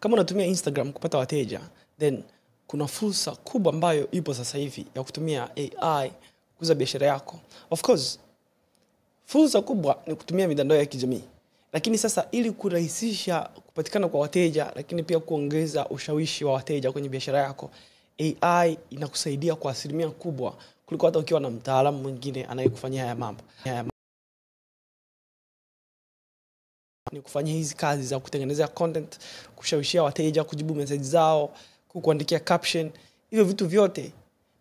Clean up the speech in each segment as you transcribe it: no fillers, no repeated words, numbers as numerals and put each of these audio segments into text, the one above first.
kama unatumia Instagram kupata wateja, then kuna fursa kubwa ambayo ipo sasa hivi ya kutumia AI kukuza biashara yako. Of course, fursa kubwa ni kutumia mitandao ya kijamii. Lakini sasa ili kurahisisha kupatikana kwa wateja, lakini pia kuongeza ushawishi wa wateja kwenye biashara yako, AI inakusaidia kwa asilimia kubwa kuliko hata ukiwa na mtaalamu mwingine anayekufanyia haya mambo. Ni kufanya hizi kazi za kutengeneza content, kushawishia wateja, kujibu message zao, kuandikia caption, hivyo vitu vyote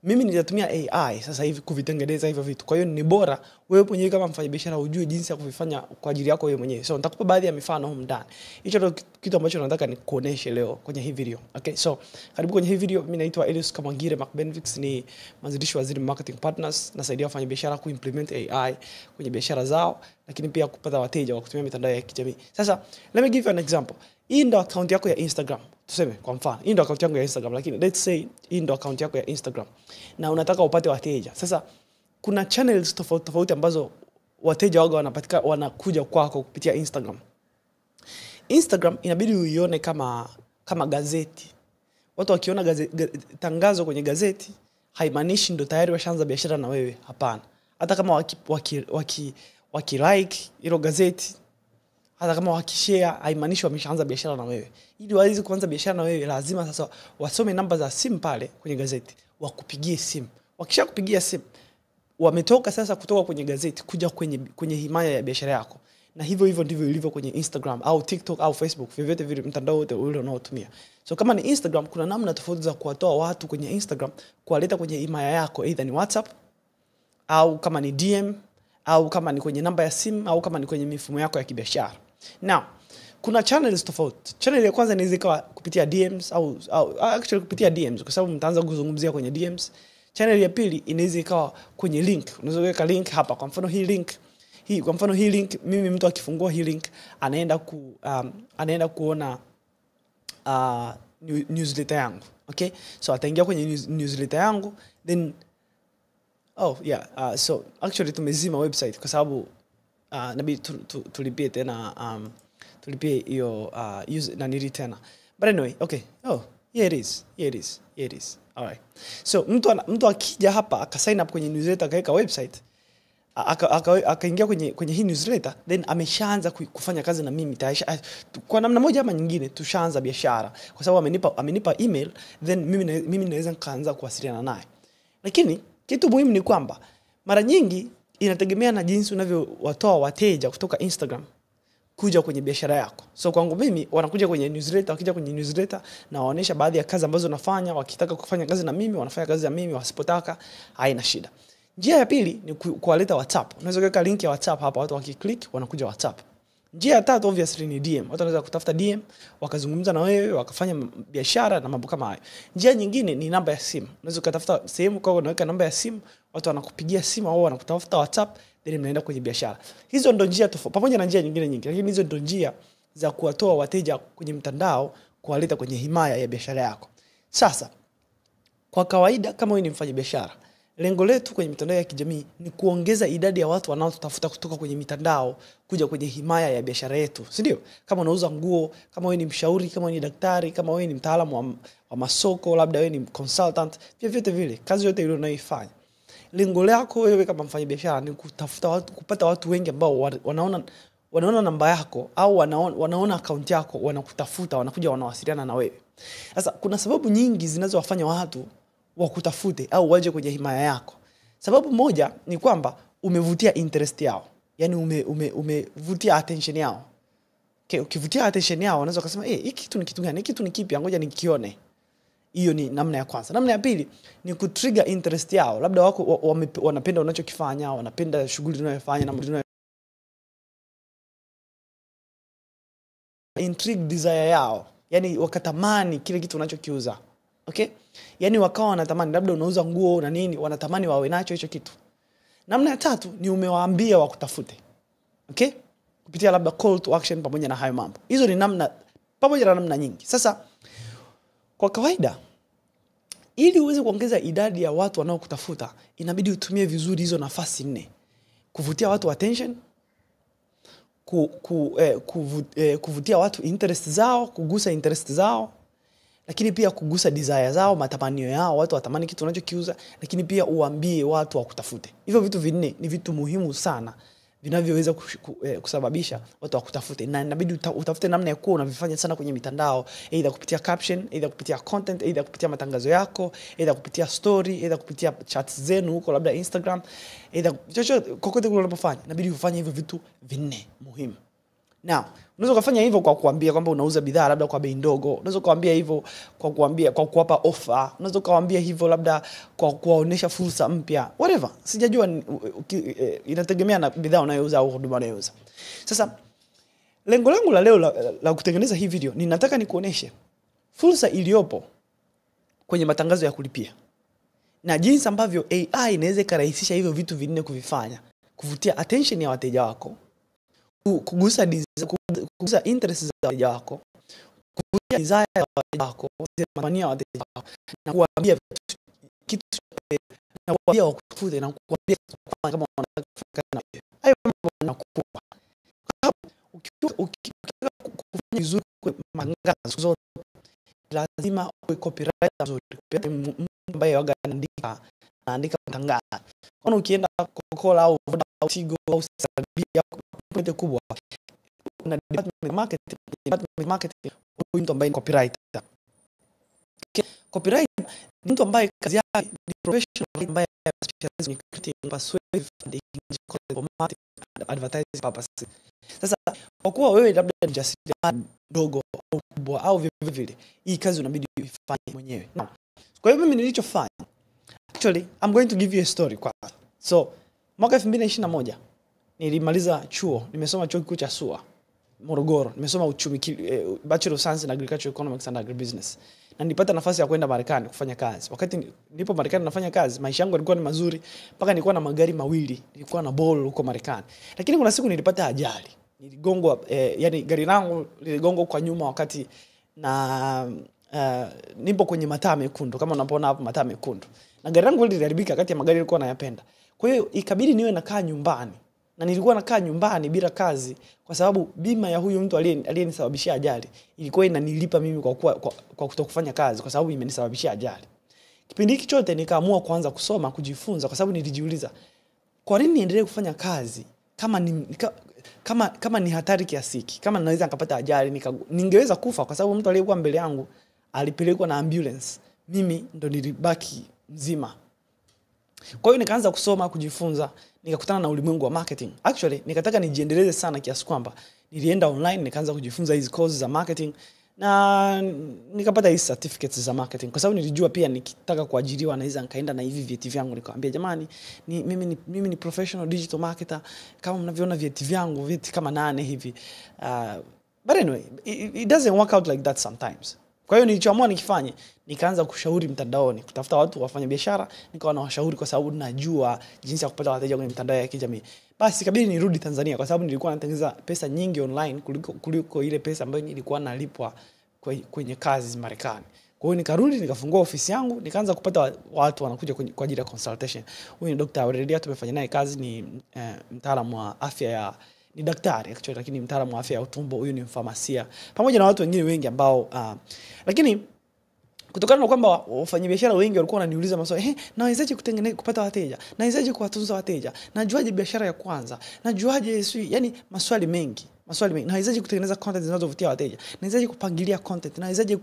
mimi nitatumia AI sasa hivi kuvitengeneza hivyo vitu. Kwa hiyo ni bora wewe mwenyewe kama mfanyabiashara ujue jinsi ya kuvifanya kwa ajili yako wewe mwenyewe. So nitakupa baadhi ya mifano huko ndani. Hicho ndio kitu ambacho nataka nikuoneshe leo kwenye hii video. Okay, so karibu kwenye hii video. Mimi naitwa Elius Kamangire McBenfix, ni mwanzilishi wa Ziri Marketing Partners. Nasaidia wafanyabiashara kuimplement AI kwenye biashara zao, lakini pia kupata wateja kwa kutumia mitandao ya kijamii. Sasa let me give you an example. Hii ndio account yako ya Instagram. Tuseme kwa mfano, hii ndio account yangu ya Instagram, lakini let's say hii ndio account yako ya Instagram na unataka upate wateja. Sasa kuna channels tofauti ambazo wateja wao wanakuja kwako kupitia Instagram. Instagram inabidi uione kama gazeti. Watu wakiona tangazo kwenye gazeti haimaanishi ndio tayari washaanza biashara na wewe. Hapana. Hata kama waki like hilo gazeti, hata kama wakishare, haimaanishi wameshaanza biashara na wewe. Ili waweze kuanza biashara na wewe, lazima sasa wasome namba za simu pale kwenye gazeti, wakupigie simu. Wakishakupigia simu, wametoka sasa kutoka kwenye gazeti kuja kwenye himaya ya biashara yako. Na hivyo ndivyo ilivyo kwenye Instagram au TikTok au Facebook, vyovyote vile mtandao wote ule unaotumia. So kama ni Instagram, kuna namna tofauti za kuwatoa watu kwenye Instagram, kuwaleta kwenye himaya yako, either ni WhatsApp au kama ni DM au kama ni kwenye namba ya simu au kama ni kwenye mifumo yako ya kibiashara. Now, kuna channels tofauti. Channel ya kwanza inaweza ikawa kupitia DMs au actually kupitia DMs, kwa sababu mtaanza kuzungumzia kwenye DMs. Channel ya pili inaweza ikawa kwenye link. Unaweza kuweka link hapa. Kwa mfano hii link, mimi mtu akifungua hii link anaenda kuona newsletter yangu. Okay? So ataingia kwenye newsletter yangu, then so actually tumezima website kwa sababu nabii tulipie tena tulipie hiyo na nili tena. But anyway, okay. Here it is. All right. So mtu akija hapa akasign up kwenye newsletter, akaweka website, akaingia kwenye hii newsletter, then ameshaanza kufanya kazi na mimi tayari. Kwa namna moja ama nyingine tushaanza biashara kwa sababu amenipa email, then mimi naweza kaanza kuwasiliana naye. Lakini kitu muhimu ni kwamba mara nyingi inategemea na jinsi unavyowatoa wateja kutoka Instagram kuja kwenye biashara yako. So kwangu mimi wanakuja kwenye newsletter, wakija kwenye newsletter na waonesha baadhi ya kazi ambazo nafanya. Wakitaka kufanya kazi na mimi wanafanya kazi na mimi, wasipotaka haina shida. Njia ya pili ni kuwaleta WhatsApp. Unaweza kuweka link ya WhatsApp hapa, watu wakiklik wanakuja WhatsApp. Njia ya tatu obviously ni DM. Watu wanaweza kutafuta DM, wakazungumza na wewe, wakafanya biashara na mambo kama hayo. Njia nyingine ni namba ya simu. Unaweza kutafuta sehemu kwa unaweka namba ya simu, watu wanakupigia simu au wanakutafuta WhatsApp, then mnaenda kwenye biashara. Hizo ndio njia tofauti. Pamoja na njia nyingine nyingi, lakini hizo ndio njia za kuwatoa wateja kwenye mtandao kuwaleta kwenye himaya ya biashara yako. Sasa kwa kawaida kama wewe ni mfanyabiashara, lengo letu kwenye mitandao ya kijamii ni kuongeza idadi ya watu wanaotafuta kutoka kwenye mitandao kuja kwenye himaya ya biashara yetu, si ndio? Kama unauza nguo, kama wewe ni mshauri, kama wewe ni daktari, kama wewe ni mtaalamu wa masoko, labda wewe ni consultant, vyovyote vile, kazi yote ile unayoifanya, lengo lako wewe kama mfanyabiashara ni kutafuta watu, kupata watu wengi ambao wanaona namba yako au wanaona account yako, wanakutafuta, wanakuja wanawasiliana na wewe. Sasa kuna sababu nyingi zinazowafanya watu wakutafute au waje kwenye himaya yako. Sababu moja ni kwamba umevutia interest yao. Yaani umevutia attention yao. Okay, ukivutia attention yao wanaweza kusema hiki kitu ni kitu gani? Hiki kitu ni kipi? Ngoja nikione. Hiyo ni namna ya kwanza. Namna ya pili ni kutrigger interest yao. Labda wako wanapenda unachokifanya, wanapenda shughuli unayofanya na intrigue desire yao. Yaani wakatamani kile kitu unachokiuza. Okay? Yaani wakawa wanatamani, labda unauza nguo na nini, wanatamani wawe nacho hicho kitu. Namna ya tatu ni umewaambia wakutafute. Okay? Kupitia labda call to action pamoja na hayo mambo. Hizo ni namna pamoja na namna nyingi. Sasa kwa kawaida ili uweze kuongeza idadi ya watu wanaokutafuta, inabidi utumie vizuri hizo nafasi 4. Kuvutia watu attention, kuvutia watu interest zao, kugusa interest zao, lakini pia kugusa desire zao, matamanio yao, watu watamani kitu unachokiuza, lakini pia uambie watu wakutafute. Hivyo vitu vinne ni vitu muhimu sana vinavyoweza kusababisha watu wakutafute, na inabidi utafute namna ya kuwa unavifanya sana kwenye mitandao, either kupitia caption, either kupitia content, either kupitia matangazo yako, either kupitia story, either kupitia chats zenu huko labda Instagram, either chochote kokote kule unapofanya, inabidi ufanye hivyo vitu vinne muhimu. Now, unaweza kufanya hivyo kwa kuambia kwamba unauza bidhaa labda kwa bei ndogo. Unaweza kuambia hivyo kwa kuwapa offer. Unaweza kuambia hivyo labda kwa kuwaonesha fursa mpya. Whatever. Sijajua inategemea na bidhaa unayouza au huduma unayouza. Sasa lengo langu la leo la kutengeneza hii video, ninataka nikuoneshe fursa iliyopo kwenye matangazo ya kulipia. Na jinsi ambavyo AI inaweza kurahisisha hivyo vitu vinne kuvifanya. Kuvutia attention ya wateja wako, kugusa interest za wateja wako, kuvutia desire ya wateja wako, matamanio ya wateja wako, na kuambia kitu na kuambia wakutafute na kuambia kama wanataka kufanya nawe. Hayo mambo yanakupa. Ukitaka kufanya vizuri kwa matangazo zote, lazima uwe copywriter mzuri. Mtu ambaye anaandika matangazo. Kwa ukienda Coca-Cola au Vodafone au Tigo au Sabia pote kubwa, una department marketing, huyu mtu ambaye ni copywriter. Copywriter ni mtu ambaye kazi yake ni professional, ambaye specializes in creating persuasive content for advertising purposes. Sasa kwa kuwa wewe labda ni mjasiriamali mdogo au kubwa au vile, hii kazi unabidi uifanye mwenyewe. Kwa hiyo mimi nilichofanya, actually I'm going to give you a story kwanza. So mwaka 2021 nilimaliza chuo, nimesoma chuo kikuu cha SUA Morogoro. Nimesoma uchumi, Bachelor of Science in Agricultural Economics and Agribusiness. Na nilipata nafasi ya kwenda Marekani kufanya kazi. Wakati nilipo Marekani nafanya kazi, maisha yangu yalikuwa ni mazuri, mpaka nilikuwa na magari mawili, nilikuwa na ball huko Marekani. Lakini kuna siku nilipata ajali. Niligongwa, yani gari langu liligongwa kwa nyuma wakati na nipo kwenye mataa mekundu, kama unapoona hapo mataa mekundu. Na gari langu liliharibika kati ya magari nilikuwa nayapenda. Kwa hiyo ikabidi niwe nakaa nyumbani. Na nilikuwa nakaa nyumbani bila kazi kwa sababu bima ya huyu mtu aliyenisababishia ajali ilikuwa inanilipa mimi kwa kutokufanya kazi kwa sababu imenisababishia ajali. Kipindi hiki chote nikaamua kuanza kusoma, kujifunza, kwa sababu nilijiuliza, kwa nini niendelee kufanya kazi kama ni hatari kiasi hiki? Kama naweza nikapata ajali, ningeweza kufa kwa sababu mtu aliyekuwa mbele yangu alipelekwa na ambulance. Mimi ndo nilibaki mzima. Kwa hiyo nikaanza kusoma, kujifunza, nikakutana na ulimwengu wa marketing. Actually, nikataka nijiendeleze sana kiasi kwamba nilienda online, nikaanza kujifunza hizi courses za marketing na nikapata hizi certificates za marketing. Kwa sababu nilijua pia nikitaka kuajiriwa naweza nikaenda na hivi vyeti vyangu, nikamwambia jamani, mimi ni professional digital marketer, kama mnavyoona vyeti vyangu, vyeti kama 8 hivi. But anyway, it doesn't work out like that sometimes. Kwa hiyo nilichoamua nikifanye, nikaanza kushauri mtandaoni, kutafuta watu wafanya biashara, nikawa nawashauri kwa sababu najua jinsi ya kupata wateja kwenye mitandao ya kijamii. Basi ikabidi nirudi Tanzania kwa sababu nilikuwa natengeneza pesa nyingi online kuliko ile pesa ambayo nilikuwa nalipwa kwenye kazi Marekani. Kwa hiyo nikarudi, nikafungua ofisi yangu, nikaanza kupata watu wanakuja kwa ajili ya consultation. Huyu ni Dr. Aurelia, tumefanya naye kazi, ni mtaalamu wa afya ya, ni daktari actually, lakini mtaalamu wa afya ya utumbo. Huyu ni mfamasia, pamoja na watu wengine wengi ambao lakini kutokana na kwamba wafanyabiashara wengi walikuwa wananiuliza maswali, nawezaje kupata wateja? Nawezaje kuwatunza wateja? Najuaje biashara ya kwanza? Najuaje yani maswali mengi. Nawezaje kutengeneza content zinazovutia wateja? Nawezaje kupangilia content? Nawezaje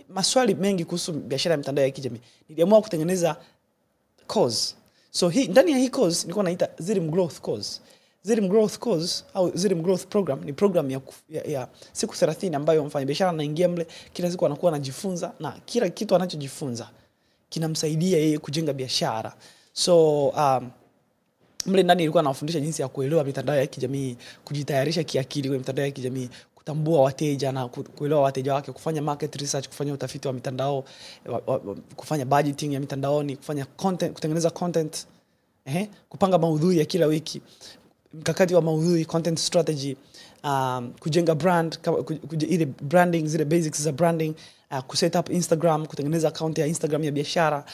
maswali mengi kuhusu biashara ya mitandao ya kijamii. Niliamua kutengeneza course. So ndani ya hii course nilikuwa naita Zirim Growth Course. Zirim Growth Course au Zirim Growth Program ni program ya siku 30 ambayo mfanyabiashara anaingia mle, kila siku anakuwa anajifunza, na kila kitu anachojifunza kinamsaidia yeye kujenga biashara. So mle ndani nilikuwa nawafundisha jinsi ya kuelewa mitandao ya kijamii, kujitayarisha kiakili kwa mitandao ya kijamii, kutambua wateja na kuelewa wateja wake, kufanya market research, kufanya utafiti wa mitandao, kufanya budgeting ya mitandaoni, kufanya content, kutengeneza content, kupanga maudhui ya kila wiki, mkakati wa maudhui, content strategy, kujenga brand, ile branding, zile basics za branding, kuset up Instagram, kutengeneza account ya Instagram ya biashara,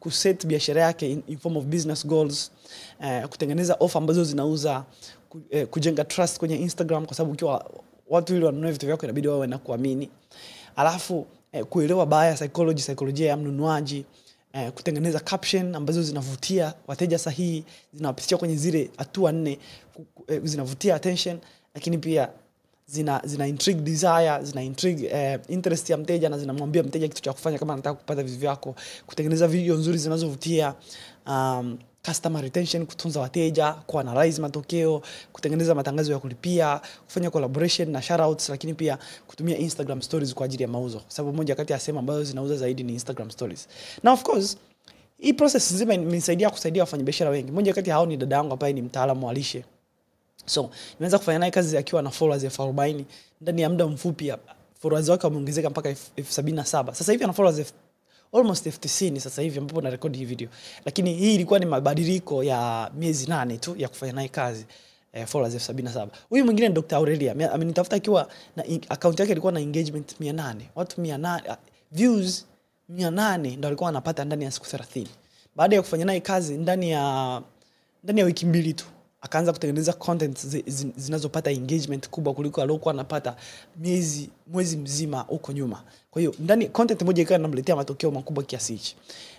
kuset biashara yake in form of business goals, kutengeneza offer ambazo zinauza, kujenga trust kwenye Instagram, kwa sababu ukiwa watu ili wanunue vitu vyako inabidi wawe na kuamini. Alafu kuelewa buyer psychology, saikolojia ya mnunuaji, kutengeneza caption ambazo zinavutia wateja sahihi, zinawapitisha kwenye zile hatua 4, zinavutia attention, lakini pia zina intrigue desire, zina intrigue interest ya mteja, na zinamwambia mteja kitu cha kufanya kama anataka kupata vitu vyako. Kutengeneza video nzuri zinazovutia, customer retention, kutunza wateja, kuanalyze matokeo, kutengeneza matangazo ya kulipia, kufanya collaboration na shoutouts, lakini pia kutumia Instagram stories kwa ajili ya mauzo, kwa sababu moja kati ya sehemu ambazo zinauza zaidi ni Instagram stories. Na of course hii process nzima imenisaidia kusaidia wafanyabiashara wengi. Moja kati hao ni dada yangu ambaye ni mtaalamu wa lishe. So nimeanza kufanya naye kazi akiwa na followers 40,000. Ndani ya muda mfupi followers wake wameongezeka mpaka 77,000. Sasa hivi ana followers almost 50 sasa hivi ambapo na record hii video. Lakini hii ilikuwa ni mabadiliko ya miezi 8 tu ya kufanya naye kazi. Followers 77,000. Huyu mwingine ni Dr. Aurelia. Amenitafuta akiwa na account yake ilikuwa na engagement 800. Watu 800, views 800 ndio alikuwa anapata ndani ya siku 30. Baada ya kufanya naye kazi ndani ya wiki 2 tu, akaanza kutengeneza content zinazopata engagement kubwa kuliko aliyokuwa anapata mwezi mzima huko nyuma. Kwa hiyo ndani content moja ikawa inamletea matokeo makubwa kiasi hichi,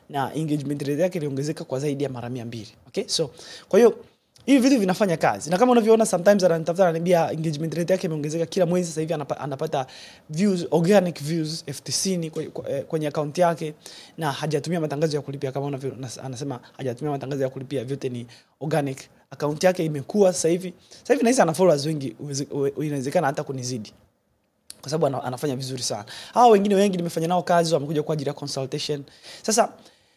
na engagement rate yake iliongezeka kwa zaidi ya mara 200. Okay, so kwa hiyo hivi vitu vinafanya kazi, na kama unavyoona sometimes ananitafuta ananiambia engagement rate yake imeongezeka kila mwezi. Sasa hivi anapata views, organic views 50 kwenye account yake, na hajatumia matangazo ya kulipia. Kama unavyoona anasema hajatumia matangazo ya kulipia, vyote ni organic. Account yake imekuwa sasa hivi nahisi ana followers wengi, inawezekana hata kunizidi, kwa sababu anafanya vizuri sana. Hao wengine wengi nimefanya nao kazi, wamekuja kwa ajili ya consultation. Sasa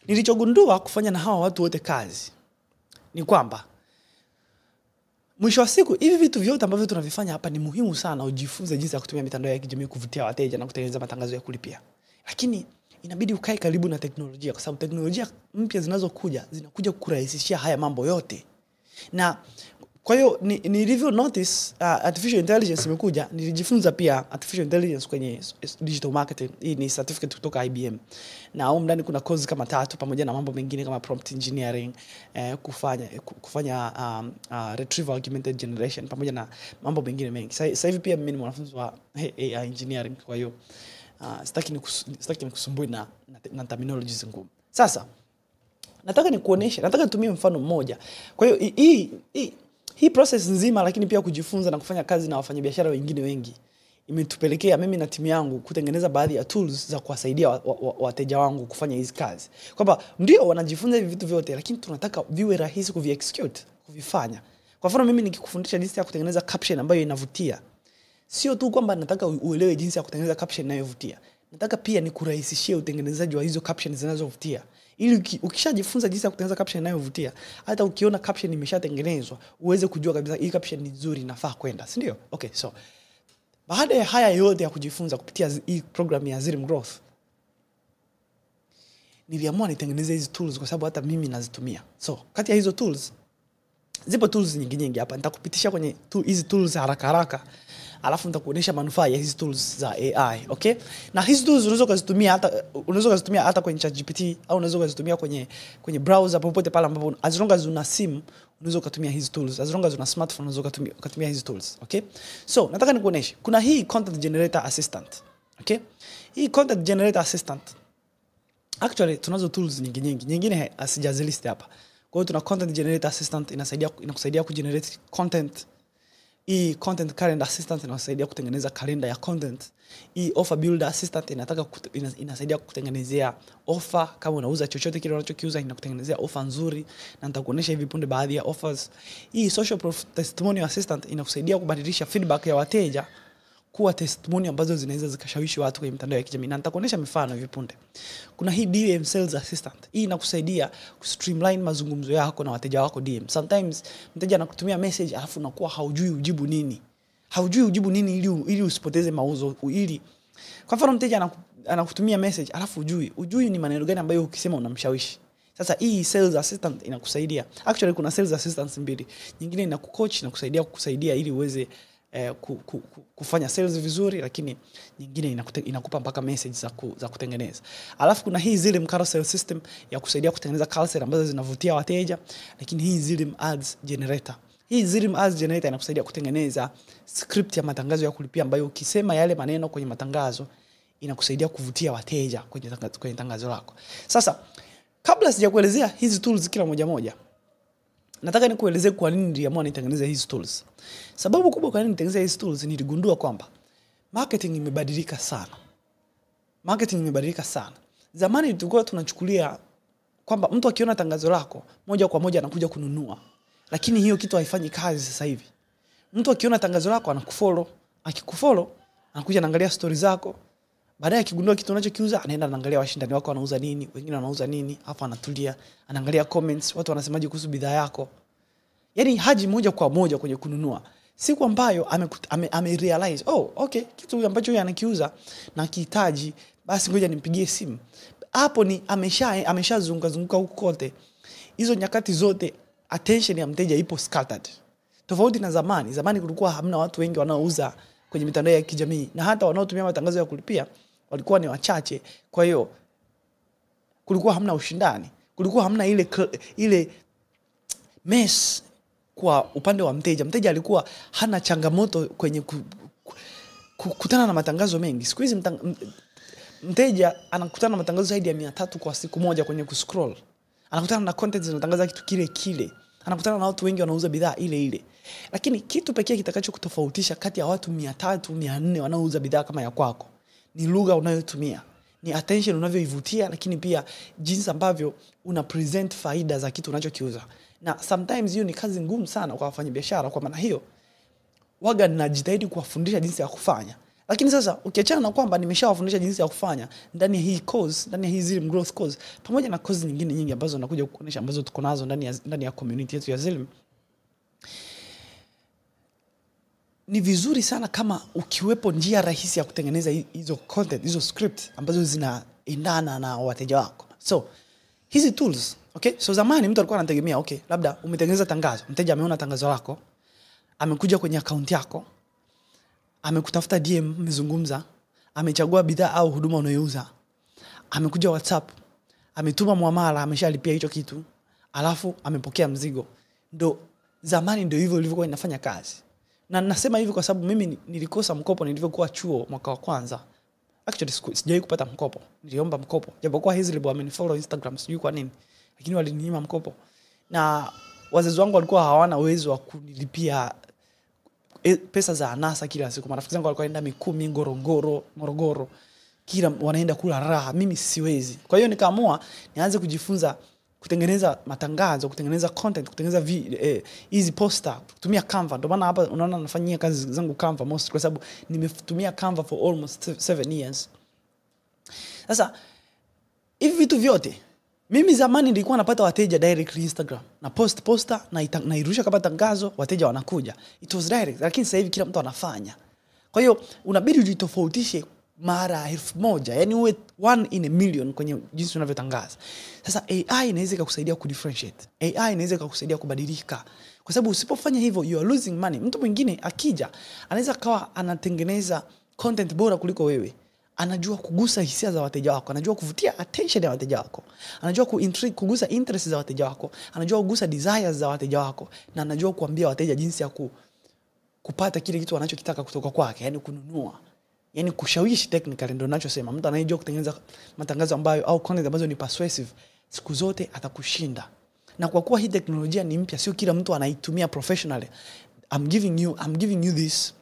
nilichogundua kufanya na hawa watu wote kazi ni kwamba mwisho wa siku hivi vitu vyote ambavyo tunavifanya hapa ni muhimu sana ujifunze jinsi ya kutumia mitandao ya kijamii kuvutia wateja na kutengeneza matangazo ya kulipia. Lakini inabidi ukae karibu na teknolojia, kwa sababu teknolojia mpya zinazokuja zinakuja kukurahisishia haya mambo yote. Na kwa hiyo nilivyo notice artificial intelligence imekuja, nilijifunza pia artificial intelligence kwenye digital marketing. Hii ni certificate kutoka IBM, na huko ndani kuna course kama 3 pamoja na mambo mengine kama prompt engineering, kufanya retrieval augmented generation pamoja na mambo mengine mengi. Sasa hivi pia mimi ni mwanafunzi wa AI engineering, kwa hiyo sitaki nikusumbue na terminologies ngumu. Sasa nataka nitumie mfano mmoja. Kwa hiyo hii process nzima, lakini pia kujifunza na kufanya kazi na wafanyabiashara wengine wengi, imetupelekea mimi na timu yangu kutengeneza baadhi ya tools za kuwasaidia wateja wangu kufanya hizi kazi. Kwamba ndio wanajifunza hivi vitu vyote, lakini tunataka viwe rahisi kuvifanya. Kwa mfano mimi nikikufundisha jinsi ya kutengeneza caption ambayo inavutia, sio tu kwamba nataka uelewe jinsi ya kutengeneza caption inayovutia. Nataka pia nikurahisishie utengenezaji wa hizo captions zinazovutia. Ili ukishajifunza jinsi ya kutengeneza caption inayovutia, hata ukiona caption imeshatengenezwa uweze kujua kabisa hii caption ni nzuri, inafaa kwenda, si ndio? Okay, so baada ya haya yote ya kujifunza kupitia hii program ya Zrim Growth, niliamua nitengeneze hizi tools kwa sababu hata mimi nazitumia. So kati ya hizo tools zipo tools nyingi hapa. Nitakupitisha kwenye hizi tools haraka, alafu nitakuonesha manufaa ya hizi tools za AI. Okay, na hizi tools unaweza kuzitumia hata kwenye ChatGPT, au unaweza kuzitumia kwenye browser popote pale ambapo, as long as una simu unaweza kutumia hizi tools, as long as una smartphone unaweza kutumia hizi tools. Okay, so nataka nikuoneshe kuna hii content generator assistant. Okay, hii content generator assistant, actually tunazo tools nyingine asijazilist hapa. Kwa hiyo tuna content generator assistant, inakusaidia kugenerate content. Hii content calendar assistant inasaidia kutengeneza kalenda ya content. Hii offer builder assistant inasaidia kutengenezea offer. Kama unauza chochote kile unachokiuza, inakutengenezea offer nzuri, na nitakuonesha hivi punde baadhi ya offers. Hii social proof testimonial assistant inakusaidia kubadilisha feedback ya wateja kuwa testimony ambazo zinaweza zikashawishi watu kwenye mitandao ya kijamii, na nitakuonesha mifano hivi punde. Kuna hii DM sales assistant. Hii inakusaidia kustreamline mazungumzo yako na wateja wako DM. Sometimes mteja anakutumia message alafu unakuwa haujui ujibu nini. Ili usipoteze mauzo. Kwa mfano mteja anakutumia message alafu ujui ni maneno gani ambayo ukisema unamshawishi. Sasa hii sales assistant inakusaidia. Actually kuna sales assistants mbili. Nyingine inakucoach na kusaidia ili uweze kufanya sales vizuri, lakini nyingine inakupa mpaka message za kutengeneza. Alafu kuna hii Zrim carousel system ya kusaidia kutengeneza carousel ambazo zinavutia wateja, lakini hii Zrim ads generator Hii Zilm Ads Generator inakusaidia kutengeneza script ya matangazo ya kulipia ambayo ukisema yale maneno kwenye matangazo inakusaidia kuvutia wateja kwenye tangazo lako. Sasa kabla sijakuelezea hizi tools kila moja, nataka nikuelezee kwa nini niliamua nitengeneze hizi tools. Sababu kubwa kwa nini nitengeneze hizi tools, niligundua kwamba marketing imebadilika sana. Zamani tulikuwa tunachukulia kwamba mtu akiona tangazo lako moja kwa moja anakuja kununua. Lakini hiyo kitu haifanyi kazi sasa hivi. Mtu akiona tangazo lako anakufollow, akikufollow anakuja anaangalia stories zako. Baadaye akigundua kitu unachokiuza anaenda anaangalia washindani wako wanauza nini, wengine wanauza nini, hapo anatulia, anaangalia comments, watu wanasemaje kuhusu bidhaa yako. Yaani haji moja kwa moja kwenye kununua. Siku ambayo ame-realize, okay, kitu ambacho yeye anakiuza na kihitaji, basi ngoja nimpigie simu. Hapo ni ameshazunguka huko kote. Hizo nyakati zote attention ya mteja ipo scattered. Tofauti na zamani. Zamani kulikuwa hamna watu wengi wanaouza kwenye mitandao ya kijamii, na hata wanaotumia matangazo ya kulipia walikuwa ni wachache. Kwa hiyo kulikuwa hamna ushindani. Kulikuwa hamna ile mess kwa upande wa mteja. Mteja alikuwa hana changamoto kwenye kukutana na matangazo mengi. Siku hizi mteja anakutana na matangazo zaidi ya 300 kwa siku moja kwenye kuscroll. Anakutana na content zinatangaza kitu kile. Anakutana na watu wengi wanauza bidhaa ile. Lakini kitu pekee kitakacho kutofautisha kati ya watu 300, 400 wanaouza bidhaa kama ya kwako ni lugha unayotumia. Ni attention unavyoivutia, lakini pia jinsi ambavyo una present faida za kitu unachokiuza. Na sometimes hiyo ni kazi ngumu sana kwa wafanyabiashara. Kwa maana hiyo waga ninajitahidi kuwafundisha jinsi ya kufanya. Lakini sasa ukiachana na kwamba nimeshawafundisha jinsi ya kufanya ndani ya hii course, ndani ya hii Zilm Growth course, pamoja na course nyingine nyingi ambazo nakuja kukuonesha ambazo tuko nazo ndani ya community yetu ya Zilm, ni vizuri sana kama ukiwepo njia rahisi ya kutengeneza hizo content, hizo script ambazo zinaendana na wateja wako. So hizi tools, okay? So zamani mtu alikuwa anategemea, okay, labda umetengeneza tangazo, mteja ameona tangazo lako, amekuja kwenye account yako, amekutafuta DM, mmezungumza, amechagua bidhaa au huduma unayouza, amekuja WhatsApp, ametuma muamala, ameshalipia hicho kitu, alafu amepokea mzigo. Zamani ndio hivyo ilivyokuwa inafanya kazi. Na nasema hivi kwa sababu mimi nilikosa mkopo nilivyokuwa chuo mwaka wa kwanza. Actually sijawahi kupata mkopo. Niliomba mkopo. Japokuwa Hezlib amenifollow Instagram sijui kwa nini. Lakini walininyima mkopo. Na wazazi wangu walikuwa hawana uwezo wa kunilipia pesa za anasa kila siku. Marafiki zangu walikuwa wanaenda Mikumi, Morogoro. Kila wanaenda kula raha. Mimi siwezi. Kwa hiyo nikaamua nianze kujifunza kutengeneza matangazo, kutengeneza content, kutengeneza hizi poster, kutumia Canva. Ndio maana hapa unaona nafanyia kazi zangu Canva most, kwa sababu nimetumia Canva for almost 7 years. Sasa hivi vitu vyote mimi zamani nilikuwa napata wateja directly Instagram, na poster na irusha kama tangazo, wateja wanakuja. It was direct, lakini sasa hivi kila mtu anafanya. Kwa hiyo unabidi ujitofautishe mara 1000, yani uwe 1 in a million kwenye jinsi unavyotangaza. Sasa AI inaweza kukusaidia kudifferentiate. AI inaweza kukusaidia kubadilika. Kwa sababu usipofanya hivyo you are losing money. Mtu mwingine akija anaweza kawa anatengeneza content bora kuliko wewe. Anajua kugusa hisia za wateja wako, anajua kuvutia attention ya wateja wako, anajua kugusa interest za wateja wako, anajua kugusa desires za wateja wako, na anajua kuambia wateja jinsi ya kupata kile kitu wanachokitaka kutoka kwake, yani kununua. Yani kushawishi technically ndio ninachosema. Mtu anayejua kutengeneza matangazo ambayo au content ambazo ni persuasive siku zote atakushinda. Na kwa kuwa hii teknolojia ni mpya, sio kila mtu anaitumia professionally. I'm giving you this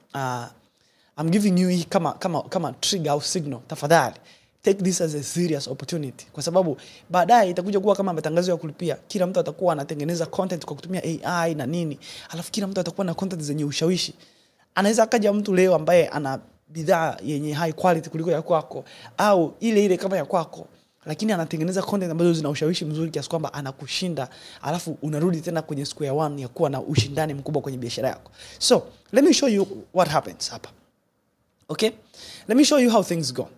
I'm giving you hii kama trigger au signal. Tafadhali take this as a serious opportunity, kwa sababu baadaye itakuja kuwa kama matangazo ya kulipia. Kila mtu atakuwa anatengeneza content kwa kutumia AI na nini, alafu kila mtu atakuwa na content zenye ushawishi. Anaweza akaja mtu leo ambaye ana bidhaa yenye high quality kuliko ya kwako, au ile kama ya kwako, lakini anatengeneza content ambazo zina ushawishi mzuri kiasi kwamba anakushinda, alafu unarudi tena kwenye square one ya kuwa na ushindani mkubwa kwenye biashara yako. So let me show you what happens hapa. Okay, let me show you how things go.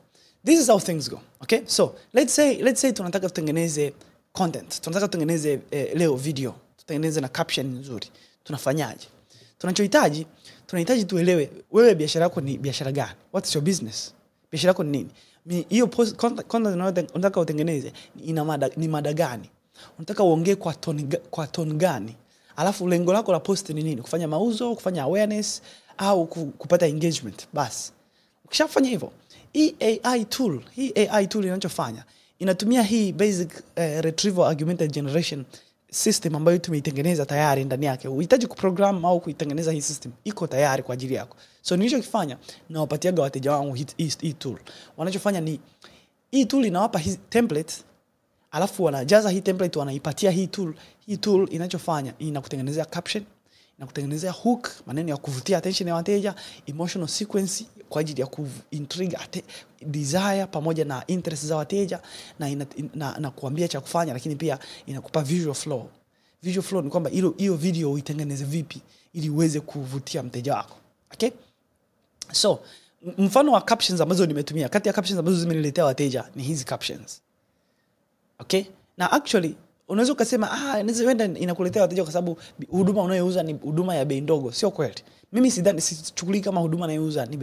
This is how things go. Okay, so let's say tunataka tutengeneze content, tunataka tutengeneze leo video, tutengeneze na caption nzuri. Tunafanyaje? Tunahitaji tuelewe wewe biashara yako ni biashara gani? What's your business? Biashara yako ni nini? Hiyo content unataka utengeneze ni mada gani? Unataka uongee kwa tone gani? Alafu lengo lako la post ni nini? Kufanya mauzo, kufanya awareness au kupata engagement. Basi. Ukishafanya hivyo, hii AI tool inachofanya inatumia hii basic retrieval augmented generation system ambayo tumeitengeneza tayari ndani yake. Unahitaji kuprogram au kuitengeneza hii system, iko tayari kwa ajili yako. So nilichokifanya na wapatiaga wateja wangu hii tool. Wanachofanya ni hii tool inawapa hii template, alafu wanajaza hii template, wanaipatia hii tool. Hii tool inachofanya inakutengenezea caption, inakutengenezea hook, maneno ya kuvutia attention ya wateja, emotional sequence kwa ajili ya kuintrigue desire pamoja na interest za wateja, na kuambia cha kufanya, lakini pia inakupa visual flow. Visual flow ni kwamba hiyo video uitengeneze vipi ili uweze kuvutia mteja wako. Okay? So, mfano wa captions ambazo nimetumia, kati ya captions ambazo zimeniletea wateja ni hizi captions. Okay? Na actually unaweza ukasema inaweza inakuletea wateja kwa sababu huduma unayouza ni huduma ya bei ndogo. Sio kweli. Mimi sichukuli kama huduma ninayouza ni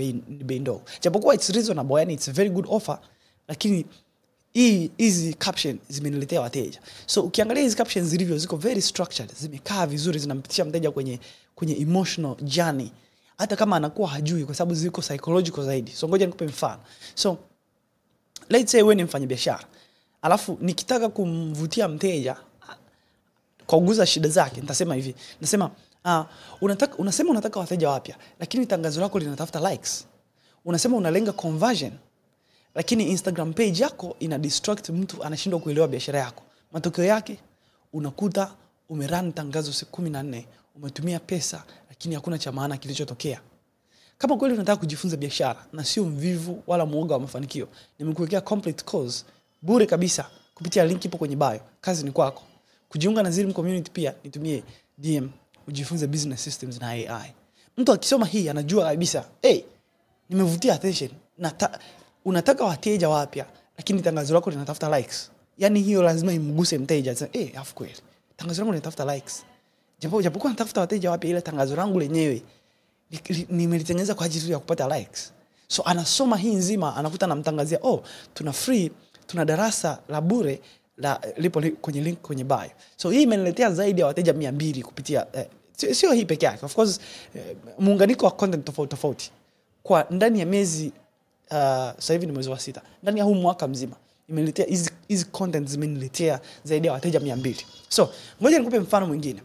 bei ndogo. Japokuwa it's reasonable, yani it's a very good offer, lakini hizi caption zimeniletea wateja. So ukiangalia hizi captions zilivyo, ziko very structured, zimekaa vizuri, zinampitisha mteja kwenye emotional journey, hata kama anakuwa hajui, kwa sababu ziko psychological zaidi. So ngoja nikupe mfano. So let's say wewe ni mfanyabiashara, alafu nikitaka kumvutia mteja kwa kuguza shida zake, nitasema hivi. Nasema unasema unataka wateja wapya, lakini tangazo lako linatafuta likes. Unasema unalenga conversion, lakini Instagram page yako ina distract mtu, anashindwa kuelewa biashara yako. Matokeo yake unakuta umerun tangazo siku 14, umetumia pesa, lakini hakuna cha maana kilichotokea. Kama kweli unataka kujifunza biashara na sio mvivu wala muoga wa mafanikio, nimekuwekea complete course bure kabisa kupitia link ipo kwenye bio. Kazi ni kwako. Kujiunga na Zilm community pia nitumie DM ujifunze business systems na AI. Mtu akisoma hii anajua kabisa, nimevutia attention. Unataka wateja wapya, lakini tangazo lako linatafuta likes. Yaani hiyo lazima imguse mteja. Afu kweli. Tangazo langu linatafuta likes. Japokuwa natafuta wateja wapya, ile tangazo langu lenyewe nimelitengeneza kwa ajili ya kupata likes. So anasoma hii nzima, anakuta namtangazia, tuna darasa la bure lipo kwenye link kwenye bio. So hii imeniletea zaidi ya wateja 200 kupitia sio hii peke yake. Of course muunganiko wa content tofauti. Kwa ndani ya miezi sasa hivi ni mwezi wa 6. Ndani ya huu mwaka mzima imeniletea hizi content zimeniletea zaidi ya wateja 200. So ngoja nikupe mfano mwingine.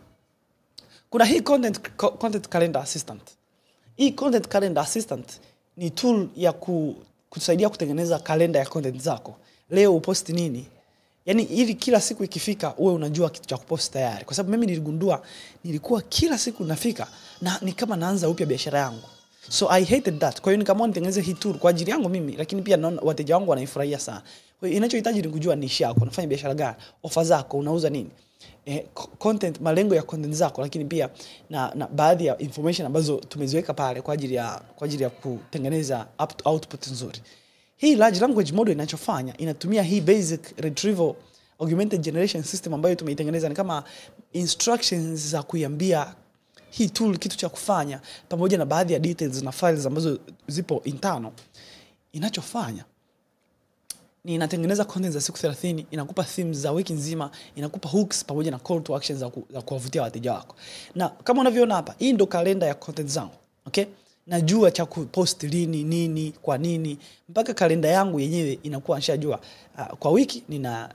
Kuna hii content calendar assistant. Hii content calendar assistant ni tool ya kusaidia kutengeneza kalenda ya content zako. Leo uposti nini? Yaani ili kila siku ikifika uwe unajua kitu cha kupost tayari. Kwa sababu mimi nilikuwa kila siku nafika na ni kama naanza upya biashara yangu. So I hated that. Kwa hiyo nikaamua nitengeneze hii tool kwa ajili yangu mimi, lakini pia naona wateja wangu wanaifurahia sana. Kwa hiyo inachohitaji ni kujua niche yako, unafanya biashara gani, ofa zako, unauza nini? Content, malengo ya content zako, lakini pia na baadhi ya information ambazo tumeziweka pale kwa ajili ya kutengeneza output nzuri. Hii large language model inachofanya inatumia hii basic retrieval augmented generation system ambayo tumeitengeneza, ni kama instructions za kuiambia hii tool kitu cha kufanya, pamoja na baadhi ya details na files ambazo zipo internal. Inachofanya ni inatengeneza content za siku 30, inakupa themes za wiki nzima, inakupa hooks pamoja na call to actions za kuwavutia wateja wako. Na kama unavyoona hapa, hii ndo kalenda ya content zangu. Okay? Najua cha kupost lini, nini, kwa nini, mpaka kalenda yangu yenyewe inakuwa nishajua. Kwa wiki nina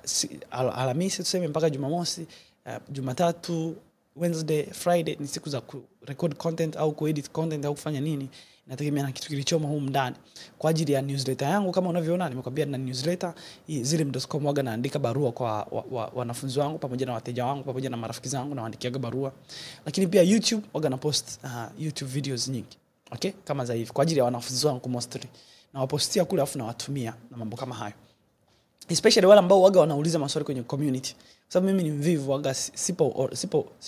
Alhamisi tuseme mpaka Jumamosi, Jumatatu, Wednesday, Friday ni siku za record content au kuedit content au kufanya nini. Inategemea na kitu kilichomo humu ndani. Kwa ajili ya newsletter yangu kama unavyoona, nimekwambia na newsletter zilm.com, waga naandika barua kwa wanafunzi wangu pamoja na wateja wangu pamoja na marafiki zangu, na waandikiaga barua. Lakini pia YouTube waga na post YouTube videos nyingi. Okay? Kama za hivi kwa ajili ya wanafunzi wangu mostly. Na wapostia kule afu na watumia na mambo kama hayo. Especially wale ambao waga wanauliza maswali kwenye community. Kwa sababu mimi ni mvivu, waga sipo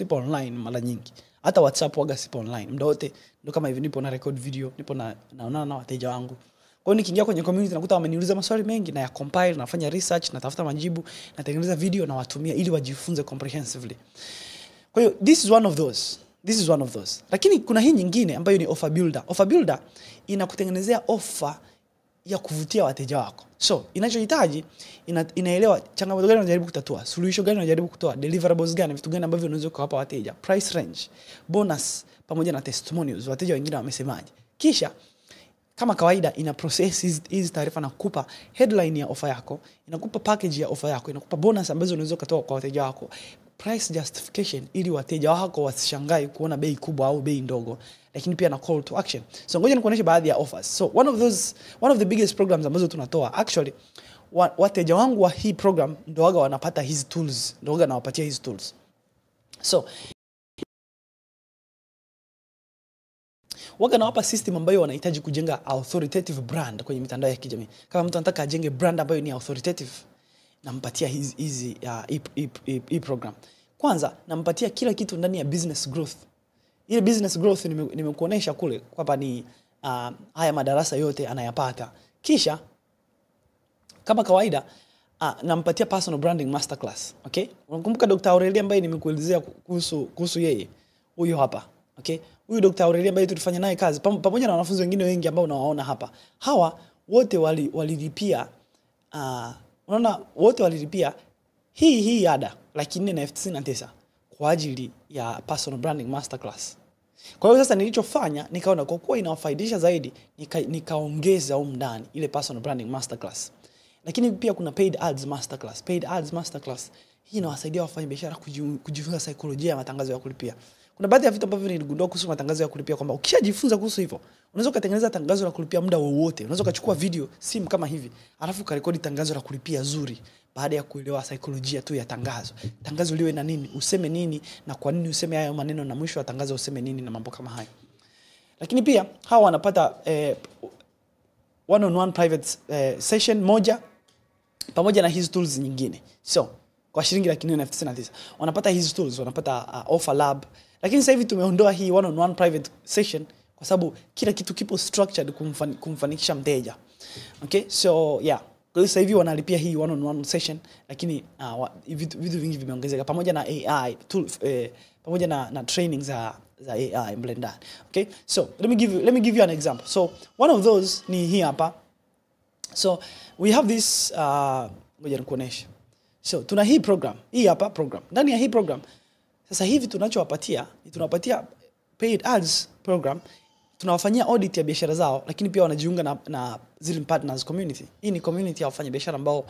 online mara nyingi. Hata WhatsApp waga sipo online. Muda wote ndio kama hivi nipo na record video, nipo naonana na wateja wangu. Kwa hiyo nikiingia kwenye community nakuta wameniuliza maswali mengi, na ya compile, nafanya research, natafuta majibu, natengeneza video na watumia ili wajifunze comprehensively. Kwa hiyo this is one of those. Lakini kuna hii nyingine ambayo ni offer builder. Offer builder inakutengenezea offer ya kuvutia wateja wako. So inachohitaji inaelewa changamoto gani unajaribu kutatua, suluhisho gani unajaribu kutoa, deliverables gani, vitu gani ambavyo unaweza kuwapa wateja, price range, bonus pamoja na testimonials, wateja wengine wamesemaje. Kisha kama kawaida ina process hizi taarifa na kukupa headline ya offer yako, inakupa package ya offer yako, inakupa bonus ambazo unaweza kutoa kwa wateja wako, price justification ili wateja wako wasishangae kuona bei kubwa au bei ndogo, lakini pia na call to action. So ngoja nikuonyeshe baadhi ya offers. So one of the biggest programs ambazo tunatoa, actually wateja wangu wa hii program ndio waga wanapata hizi tools, ndio waga nawapatia hizi tools. So waga nawapa system ambayo wanahitaji kujenga authoritative brand kwenye mitandao ya kijamii. Kama mtu anataka ajenge brand ambayo ni authoritative, nampatia hizi program. Kwanza nampatia kila kitu ndani ya business growth. Ile business growth nimekuonesha kule kwamba ni haya madarasa yote anayapata. Kisha kama kawaida nampatia personal branding masterclass. Okay? Unakumbuka Dr. Aurelia ambaye nimekuelezea kuhusu yeye? Huyo hapa. Okay? Huyu Dr. Aurelia ambaye tulifanya naye kazi pamoja na wanafunzi wengine wengi ambao unawaona hapa. Hawa wote walilipia unaona wote walilipia hii ada laki 4,099 kwa ajili ya personal branding masterclass. Kwa hiyo sasa nilichofanya nikaona kwa kuwa inawafaidisha zaidi nikaongeza huko ndani ile personal branding masterclass. Lakini pia kuna paid ads masterclass. Paid ads masterclass hii inawasaidia wafanyabiashara kujifunza saikolojia ya matangazo ya kulipia. Kuna baadhi ya vitu ambavyo niligundua kuhusu matangazo ya kulipia kwamba ukishajifunza kuhusu hivyo, unaweza kutengeneza tangazo la kulipia muda wowote. Unaweza kuchukua video simu kama hivi, alafu karekodi tangazo la kulipia zuri baada ya kuelewa saikolojia tu ya tangazo. Tangazo liwe na nini, useme nini na kwa nini useme hayo maneno, na mwisho wa tangazo useme nini na mambo kama hayo. Lakini pia hawa wanapata one-on-one private session moja pamoja na hizi tools nyingine. So kwa shilingi laki 4,099 wanapata hizi tools, wanapata offer lab. Lakini sasa hivi tumeondoa hii one-on-one private session kwa sababu kila kitu kipo structured kumfanikisha mteja. Okay? So yeah, kwa hiyo sasa hivi wanalipia hii one-on-one session, lakini vitu vingi vimeongezeka pamoja na AI tool, pamoja na training za AI Blender. Okay? So let me give you an example. So one of those ni hii hapa. So we have this ngoja nikuoneshe. So tuna hii program, hii hapa program. Ndani ya hii program sasa hivi tunachowapatia paid ads program. Tunawafanyia audit ya biashara zao, lakini pia wanajiunga na zile partners community. Hii ni community ya wafanyabiashara ambao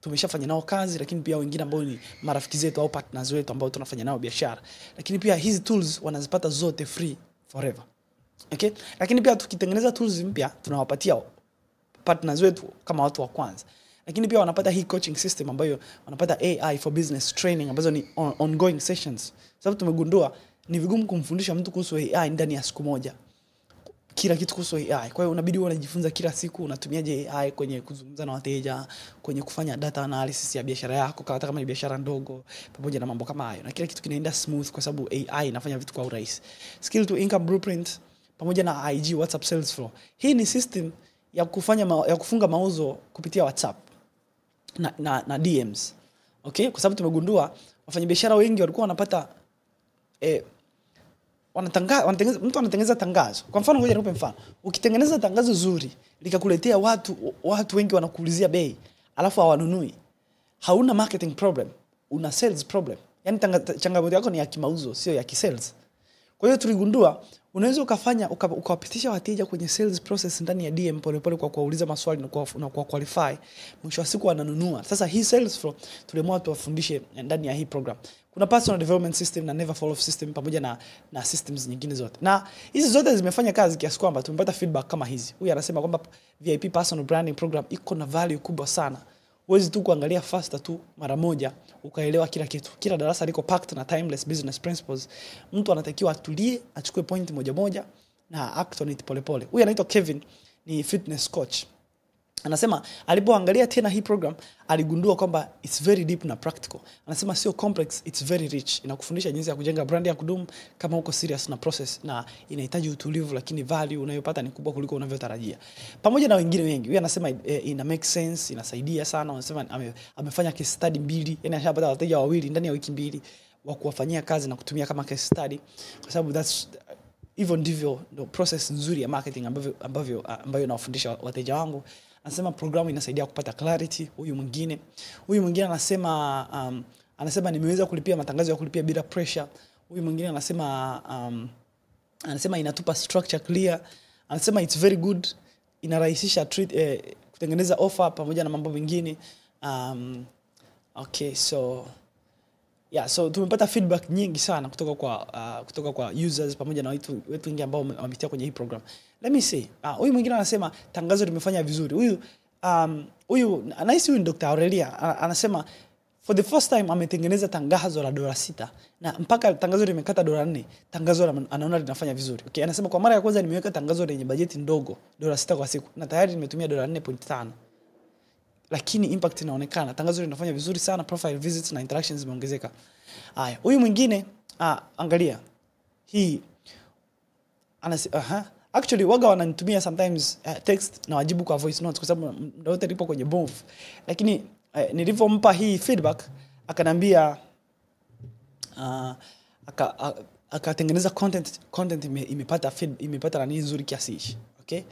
tumeshafanya nao kazi, lakini pia wengine ambao ni marafiki zetu au partners wetu ambao tunafanya nao biashara. Lakini pia hizi tools wanazipata zote free forever. Okay? Lakini pia tukitengeneza tools mpya tunawapatia partners wetu kama watu wa kwanza. Lakini pia wanapata hii coaching system ambayo wanapata AI for business training ambazo ni ongoing sessions. Sababu tumegundua ni vigumu kumfundisha mtu kuhusu AI ndani ya siku moja. Kila kitu kuhusu AI. Kwa hiyo unabidi unajifunza kila siku unatumiaje AI kwenye kuzungumza na wateja, kwenye kufanya data analysis ya biashara yako kama ni biashara ndogo, pamoja na mambo kama hayo. Na kila kitu kinaenda smooth kwa sababu AI inafanya vitu kwa urahisi. Skill to income blueprint pamoja na IG WhatsApp sales flow. Hii ni system ya kufunga mauzo kupitia WhatsApp na DMs. Okay? Kwa sababu tumegundua wafanyabiashara wengi walikuwa wanapata mtu anatengeneza tangazo. Kwa mfano ngoja nikupe mfano. Ukitengeneza tangazo zuri likakuletea watu wengi wanakuulizia bei, alafu hawanunui, hauna marketing problem, una sales problem. Yaani changamoto yako ni ya kimauzo, sio ya kisales. Kwa hiyo tuligundua unaweza ukawapitisha wateja kwenye sales process ndani ya DM polepole kwa kuuliza maswali na kwa qualify, mwisho wa siku wananunua. Sasa hii sales flow tuliamua tuwafundishe ndani ya hii program. Kuna personal development system na never fall off system pamoja na systems nyingine zote. Na hizi zote zimefanya kazi kiasi kwamba tumepata feedback kama hizi. Huyu anasema kwamba VIP personal branding program iko na value kubwa sana. Huwezi tu kuangalia faster tu mara moja ukaelewa kila kitu. Kila darasa liko packed na timeless business principles. Mtu anatakiwa atulie, achukue point moja na act on it polepole. Huyu anaitwa Kevin, ni fitness coach. Anasema alipoangalia tena hii program aligundua kwamba it's very deep na practical. Anasema sio complex, it's very rich. Inakufundisha jinsi ya kujenga brand ya kudumu kama uko serious na process, na inahitaji utulivu, lakini value unayopata ni kubwa kuliko unavyotarajia. Pamoja na wengine wengi. Huyu anasema ina make sense, inasaidia sana. Anasema amefanya case study 2, yani ashapata wateja 2 ndani ya wiki 2 wa kuwafanyia kazi na kutumia kama case study, kwa sababu hivyo ndivyo ndo process nzuri ya marketing ambayo nawafundisha wateja wangu. Anasema programu inasaidia kupata clarity. Huyu mwingine anasema nimeweza kulipia matangazo ya kulipia bila pressure. Huyu mwingine anasema inatupa structure clear. Anasema it's very good, inarahisisha kutengeneza offer pamoja na mambo mengine. Okay, so tumepata feedback nyingi sana kutoka kwa users pamoja na wetu wengi ambao wamepitia kwenye hii program. Let me see. Huyu mwingine anasema tangazo limefanya vizuri. Huyu anahisi huyu Dr. Aurelia anasema for the first time ametengeneza tangazo la $6 na mpaka tangazo limekata $4, tangazo anaona linafanya vizuri. Okay, anasema kwa mara ya kwanza nimeweka tangazo lenye bajeti ndogo $6 kwa siku na tayari nimetumia $4.5. Lakini impact inaonekana, tangazo linafanya vizuri sana, profile visits na interactions zimeongezeka. Haya, huyu mwingine angalia. Hii actually waga wananitumia sometimes text na wajibu kwa voice notes kwa sababu ndio wote lipo kwenye move. Lakini nilipompa hii feedback akanambia akatengeneza content imepata nani nzuri kiasi hichi. Okay?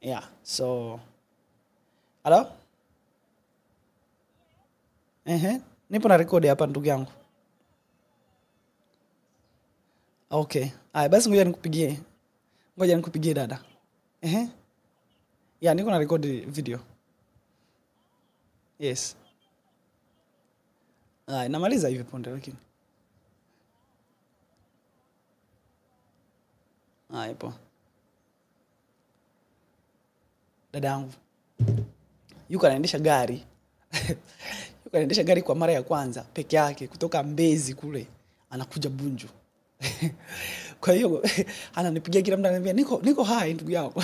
Yeah, so hello? Nipo na record hapa ndugu yangu. Okay. Basi ngoja nikupigie dada. Yeah, niko na record video. Yes. Namaliza hivi punde lakini. Ipo. Dada yangu. Yuko anaendesha gari. Anaendesha gari kwa mara ya kwanza peke yake kutoka Mbezi kule anakuja Bunju. Kwa hiyo ananipigia kila mtu ananiambia niko hai ndugu yangu.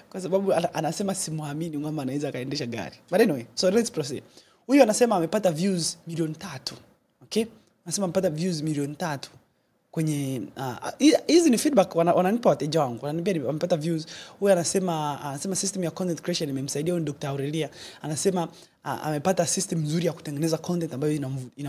Kwa sababu anasema simuamini mama anaweza kaendesha gari. But anyway, so let's proceed. Huyu anasema amepata views 3,000,000. Okay? Anasema amepata views 3,000,000 kwenye hizi ni feedback wananipa wateja wangu. Wananiambia amepata views. Huyu anasema system ya content creation imemsaidia huyu Dr. Aurelia. Anasema amepata system nzuri ya kutengeneza content ambayo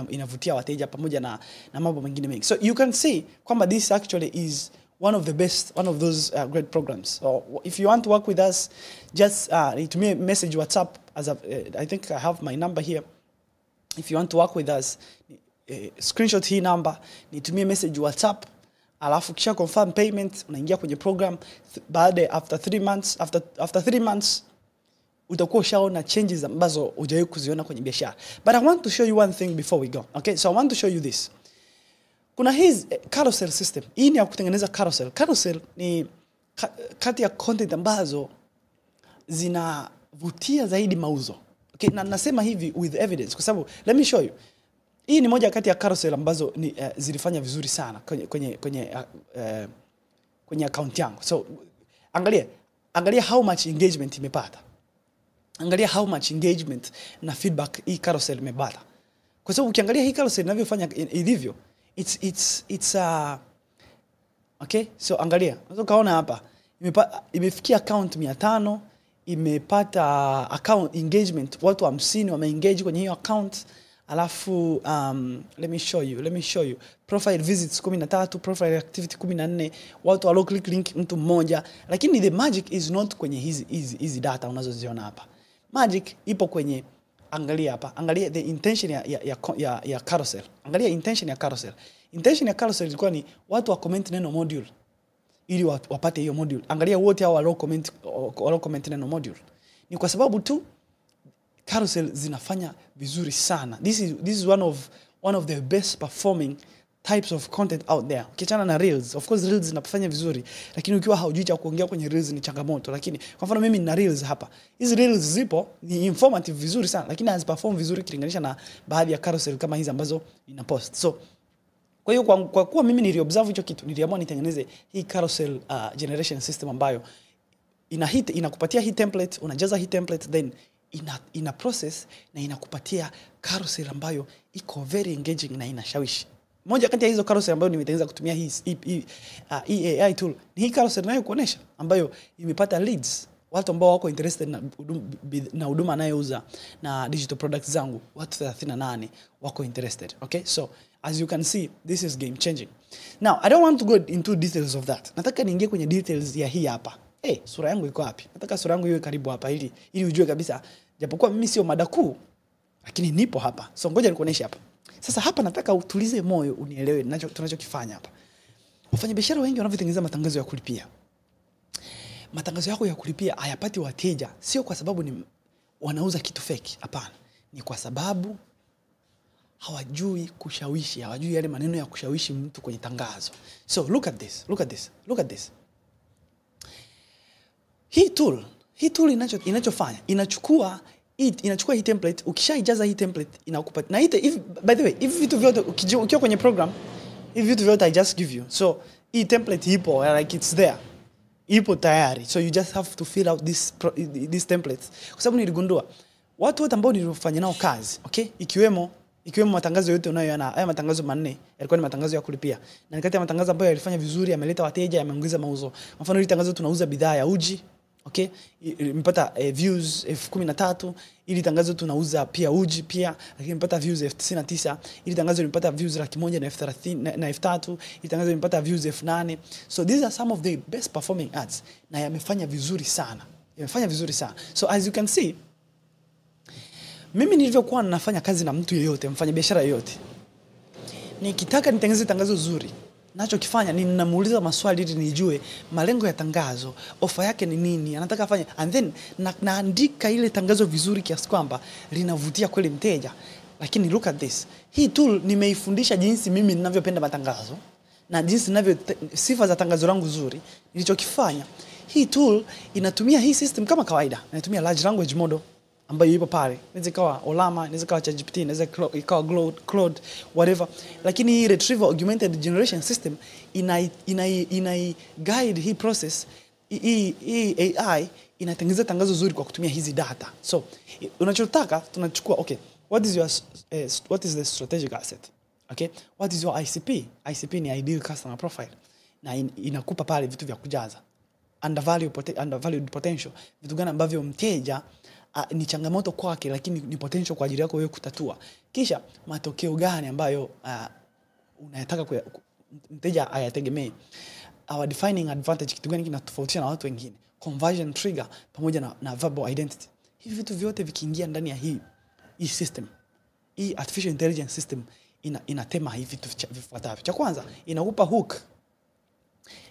inavutia wateja pamoja na mambo mengine mengi. So you can see kwamba this actually is one of those great programs. So if you want to work with us, just nitumie message WhatsApp I think I have my number here. If you want to work with us, screenshot hii number, nitumie message WhatsApp, alafu kisha confirm payment, unaingia kwenye program. After 3 months utakuwa ushaona changes ambazo hujawahi kuziona kwenye biashara. But I want to show you one thing before we go. Okay, so I want to show you this. Kuna hii carousel system. Hii ni ya kutengeneza carousel. Carousel ni kati ya content ambazo zinavutia zaidi mauzo. Okay, na nasema hivi with evidence kwa sababu let me show you. Hii ni moja kati ya carousel ambazo zilifanya vizuri sana kwenye account yangu. So angalia how much engagement imepata. Angalia how much engagement na feedback hii carousel imepata. Kwa sababu ukiangalia hii carousel inavyofanya ilivyo, it's okay, so angalia. Unaweza kaona hapa imefikia account 500, imepata account engagement watu 50 wameengage kwenye hiyo account. Alafu let me show you profile visits 13, profile activity 14, watu walio click link mtu mmoja. Lakini the magic is not kwenye hizi data unazoziona hapa. Magic ipo kwenye angalia hapa. Angalia the intention ya carousel. Angalia intention ya carousel. Intention ya carousel ilikuwa ni watu wa comment neno module ili wapate hiyo module. Angalia wote hao walio comment neno module. Ni kwa sababu tu carousel zinafanya vizuri sana. This is one of the best performing types of content out there. Ukiachana na reels, of course reels zinafanya vizuri, lakini ukiwa haujui cha kuongea kwenye reels ni changamoto. Lakini kwa mfano mimi nina reels hapa. Hizi reels zipo ni informative vizuri sana, lakini haziperform vizuri kilinganisha na baadhi ya carousel kama hizi ambazo nina post. So kwa hiyo kwa kuwa mimi niliobserve hicho kitu, niliamua nitengeneze hii carousel generation system ambayo inakupatia hii template, unajaza hii template, then ina process na inakupatia carousel ambayo iko very engaging na inashawishi. Moja kati ya hizo carousel ambayo nimetengeneza kutumia hii AI tool ni hii carousel nayo kuonesha ambayo imepata leads watu ambao wako interested na huduma anayouza na digital products zangu, watu 38 wako interested. Okay, so as you can see, this is game changing. Now I don't want to go into details of that. Nataka niingie kwenye details ya hii hapa. Sura yangu iko wapi? Nataka sura yangu iwe karibu hapa ili ujue kabisa, japokuwa mimi sio mada kuu, lakini nipo hapa. So ngoja nikuoneshe hapa. Sasa hapa nataka utulize moyo, unielewe tunachokifanya hapa. Wafanyabiashara wengi wanavyotengeneza matangazo ya kulipia. Matangazo yako ya kulipia hayapati wateja, sio kwa sababu ni wanauza kitu fake, hapana. Ni kwa sababu hawajui kushawishi, hawajui yale maneno ya kushawishi mtu kwenye tangazo. So look at this. Hii tool inachofanya, inachukua hii template, ukishaijaza hii template inakupa. Na by the way, hivi vitu vyote ukiwa kwenye program, hivi vitu vyote I just give you. So hii template ipo, like it's there. Ipo tayari. So you just have to fill out these templates. Kwa sababu niligundua watu wote ambao nilifanya nao kazi, okay? Ikiwemo matangazo yote unayoona, haya matangazo manne yalikuwa ni matangazo ya kulipia. Na nikati ya matangazo ambayo yalifanya vizuri, yameleta wateja, yameongeza mauzo. Mfano hili tangazo tunauza bidhaa ya uji, okay? Imepata views 13,000. Ili tangazo tunauza pia uji pia, lakini imepata views 99,000. Ili tangazo limepata views 130,000 na 3,000. Ili tangazo limepata views 8,000. So these are some of the best performing ads, na yamefanya vizuri sana. So as you can see, mimi nilivyokuwa nafanya kazi na mtu yeyote, mfanya biashara yeyote, nikitaka nitengeneze tangazo zuri, nachokifanya ni ninamuuliza maswali ili nijue malengo ya tangazo, ofa yake ni nini, anataka afanye, and then naandika ile tangazo vizuri kiasi kwamba linavutia kweli mteja. Lakini look at this. Hii tool nimeifundisha jinsi mimi ninavyopenda matangazo na jinsi sifa za tangazo langu zuri. Nilichokifanya, hii tool inatumia hii system kama kawaida. Inatumia large language model ambayo ipo pale. Inaweza ikawa Olama, inaweza ikawa ChatGPT, inaweza ikawa Claude, whatever. Lakini hii retrieval augmented generation system ina guide hii process. Hii AI inatengeneza tangazo zuri kwa kutumia hizi data. So unachotaka tunachukua, okay, what is the strategic asset? Okay, what is your ICP? ICP ni ideal customer profile, na inakupa pale vitu vya kujaza. Undervalued potential, vitu gani ambavyo mteja ni changamoto kwake lakini ni potential kwa ajili yako wewe kutatua. Kisha matokeo gani ambayo unayataka mteja ayategemee. Our defining advantage, kitu gani kinatofautisha na watu wengine. Conversion trigger pamoja na verbal identity. Hivi vitu vyote vikiingia ndani ya hii system, hii artificial intelligence system inatema hivi vitu vifuatavyo. Cha kwanza, inakupa hook.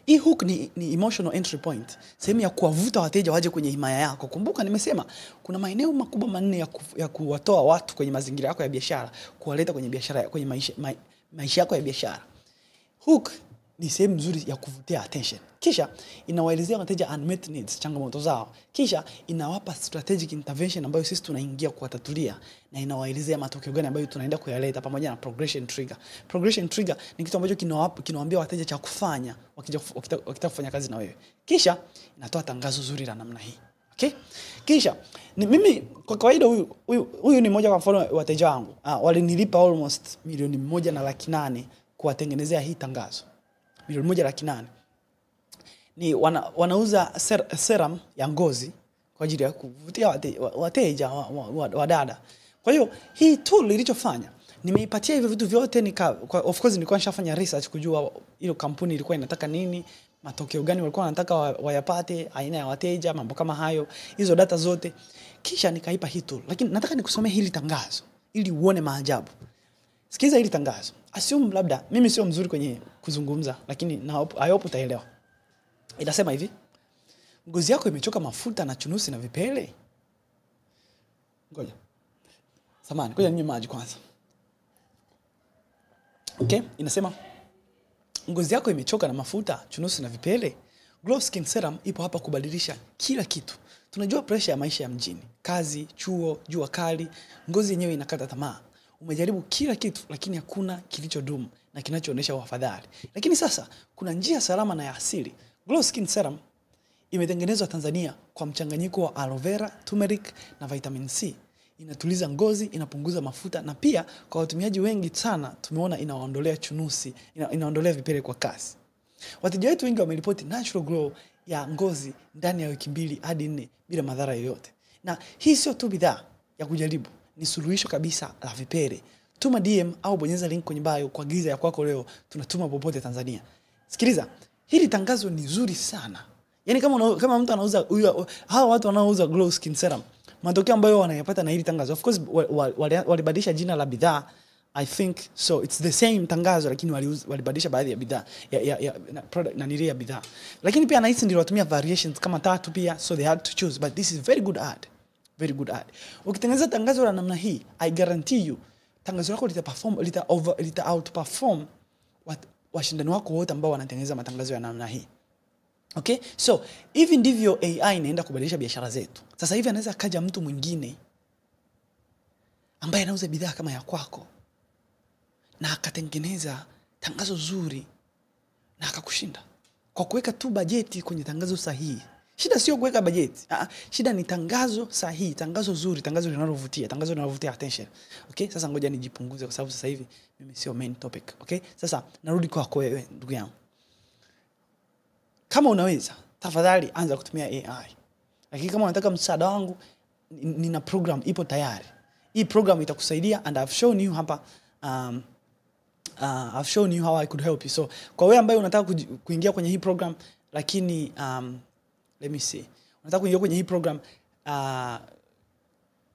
Hii hook ni emotional entry point, sehemu ya kuwavuta wateja waje kwenye himaya yako. Kumbuka nimesema kuna maeneo makubwa manne ya kuwatoa watu kwenye mazingira yako ya biashara, kuwaleta kwenye biashara, kwenye maisha yako ya biashara. Hook ni sehemu nzuri ya kuvutia attention. Kisha inawaelezea wateja unmet needs, changamoto zao. Kisha inawapa strategic intervention ambayo sisi tunaingia kuwatatulia, na inawaelezea matokeo gani ambayo tunaenda kuyaleta pamoja na progression trigger. Progression trigger ni kitu ambacho kinawaambia wateja cha kufanya wakitaka kufanya kazi na wewe. Kisha inatoa tangazo zuri la namna hii. Okay? Kisha mimi kwa kawaida huyu ni mmoja kwa mfano wateja wangu. Walinilipa almost 1,800,000 kuwatengenezea hii tangazo. 1,800,000. Ni wanauza serum ya ngozi kwa ajili ya kuvutia wateja wa dada. Kwa hiyo hii tool ilichofanya, nimeipatia hivyo vitu vyote, of course nilikuwa nishafanya research kujua ile kampuni ilikuwa inataka nini, matokeo gani walikuwa wanataka wayapate, aina ya wateja, mambo kama hayo, hizo data zote. Kisha nikaipa hii tool. Lakini nataka nikusomee hili tangazo ili uone maajabu. Sikiza hili tangazo. Assume labda mimi sio mzuri kwenye kuzungumza, lakini I hope utaelewa. Inasema hivi: ngozi yako imechoka mafuta na chunusi na vipele? Ngoja ninywe maji kwanza. Okay, inasema ngozi yako imechoka na mafuta, chunusi na vipele? Glow Skin Serum ipo hapa kubadilisha kila kitu. Tunajua pressure ya maisha ya mjini, kazi, chuo, jua kali, ngozi yenyewe inakata tamaa. Umejaribu kila kitu lakini hakuna kilichodumu na kinachoonyesha wafadhali. Lakini sasa kuna njia salama na ya asili. Glow Skin Serum imetengenezwa Tanzania kwa mchanganyiko wa aloe vera, turmeric na vitamin C. Inatuliza ngozi, inapunguza mafuta, na pia kwa watumiaji wengi sana tumeona inawaondolea chunusi, inaondolea vipele kwa kasi. Wateja wetu wengi wameripoti natural glow ya ngozi ndani ya wiki 2 hadi 4 bila madhara yoyote. Na hii sio tu bidhaa ya kujaribu, ni suluhisho kabisa la vipere. Tuma DM au bonyeza link kwenye bio kwa giza ya kwako leo, tunatuma popote Tanzania. Sikiliza, hili tangazo ni zuri sana. Yaani kama mtu anauza hawa watu wanaouza glow skin serum, matokeo ambayo wanayapata na hili tangazo, of course walibadilisha jina la bidhaa, I think so it's the same tangazo, lakini walibadilisha baadhi ya bidhaa ya product na nilia bidhaa. Lakini pia nahisi ndio watumia variations kama 3 pia, so they had to choose, but this is very good ad. Very good ad. Ukitengeneza tangazo la namna hii, I guarantee you tangazo lako lita outperform washindani wako wote ambao wanatengeneza matangazo ya namna hii. Okay? So, hivi ndivyo AI inaenda kubadilisha biashara zetu. Sasa hivi anaweza kaja mtu mwingine ambaye anauza bidhaa kama ya kwako na akatengeneza tangazo zuri na akakushinda kwa kuweka tu bajeti kwenye tangazo sahihi. Shida sio kuweka bajeti. Shida ni tangazo sahihi, tangazo zuri, tangazo linalovutia attention. Okay? Sasa ngoja nijipunguze kwa sababu sasa hivi mimi sio main topic. Okay? Sasa narudi kwako wewe ndugu yangu. Kama unaweza, tafadhali anza kutumia AI. Lakini kama unataka msaada wangu, nina program ipo tayari. Hii program itakusaidia and I've shown you hapa I've shown you how I could help you. So, kwa wewe ambaye unataka kuingia kwenye hii program, lakini let me see. Unataka kuingia kwenye hii program,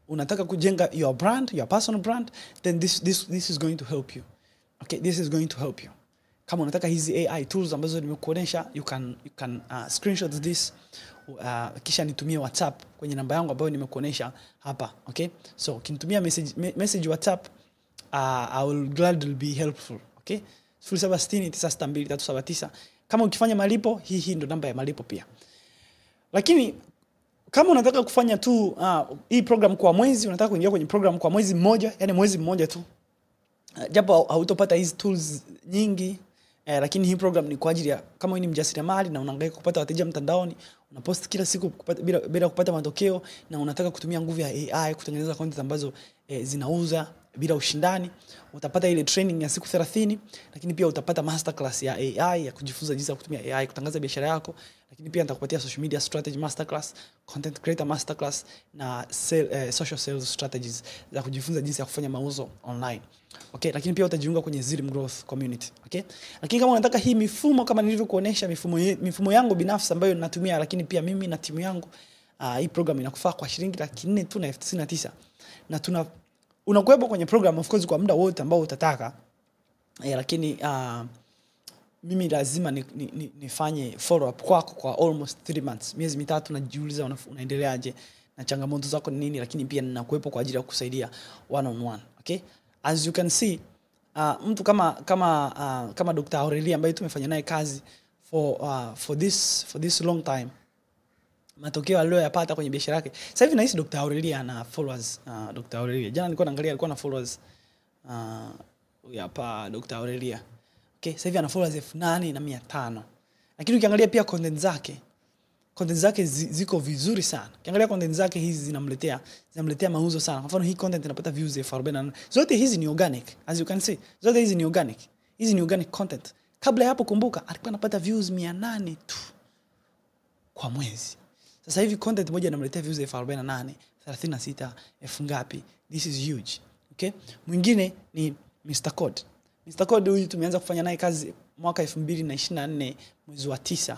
unataka kujenga your brand, your personal brand, then this is going to help you. Okay, this is going to help you. Kama unataka hizi AI tools ambazo nimekuonesha, you can screenshot this kisha nitumie WhatsApp kwenye namba yangu ambayo nimekuonesha hapa. Okay? So, ukinitumia message WhatsApp, I will gladly be helpful. Okay? 0769962379. Kama ukifanya malipo, hii ndo namba ya malipo pia. Lakini kama unataka kufanya tu hii program kwa mwezi, unataka kuingia kwenye program kwa mwezi mmoja, yani mwezi mmoja tu, japo hautopata hizi tools nyingi, lakini hii program ni kwa ajili ya kama wewe ni mjasiriamali na unahangaika kupata wateja mtandaoni, unapost kila siku bila kupata matokeo, na unataka kutumia nguvu ya AI kutengeneza content ambazo zinauza bila ushindani, utapata ile training ya siku 30, lakini pia utapata masterclass ya AI ya kujifunza jinsi ya kutumia AI kutangaza biashara yako, lakini pia nitakupatia social media strategy masterclass, content creator masterclass na social sales strategies za kujifunza jinsi ya kufanya mauzo online. Okay, lakini pia utajiunga kwenye Zilim Growth Community. Okay? Lakini kama unataka hii mifumo kama nilivyokuonesha, mifumo yangu binafsi ambayo ninatumia, lakini pia mimi na timu yangu, hii program inakufaa kwa shilingi 4,000 tu na 99. Na unakuwepo kwenye program of course kwa muda wote ambao utataka. Lakini mimi lazima nifanye follow up kwako kwa almost 3 months. Miezi 3 najiuliza unaendeleaje na changamoto zako ni nini, lakini pia ninakuwepo kwa ajili ya kukusaidia one on one. Okay? As you can see, mtu kama Dr. Aurelia ambaye tumefanya naye kazi for this long time, matokeo aliyoyapata kwenye biashara yake. Sasa hivi nahisi Dr. Aurelia ana followers. Dr. Aurelia jana nilikuwa naangalia, alikuwa na followers hapa Dr. Aurelia. Okay, sasa hivi ana followers 8,500. Lakini ukiangalia pia content zake ziko vizuri sana. Ukiangalia content zake hizi zinamletea mauzo sana. Kwa mfano hii content inapata views 40,000. Zote hizi ni organic, as you can see. Zote hizi ni organic. Hizi ni organic content. Kabla ya hapo, kumbuka, alikuwa anapata views 800 tu kwa mwezi. Sasa hivi content moja inamletea views 48, 36,000 ngapi? This is huge. Okay? Mwingine ni Mr. Code. Mr. Code huyu tumeanza kufanya naye kazi mwaka 2024 mwezi wa 9.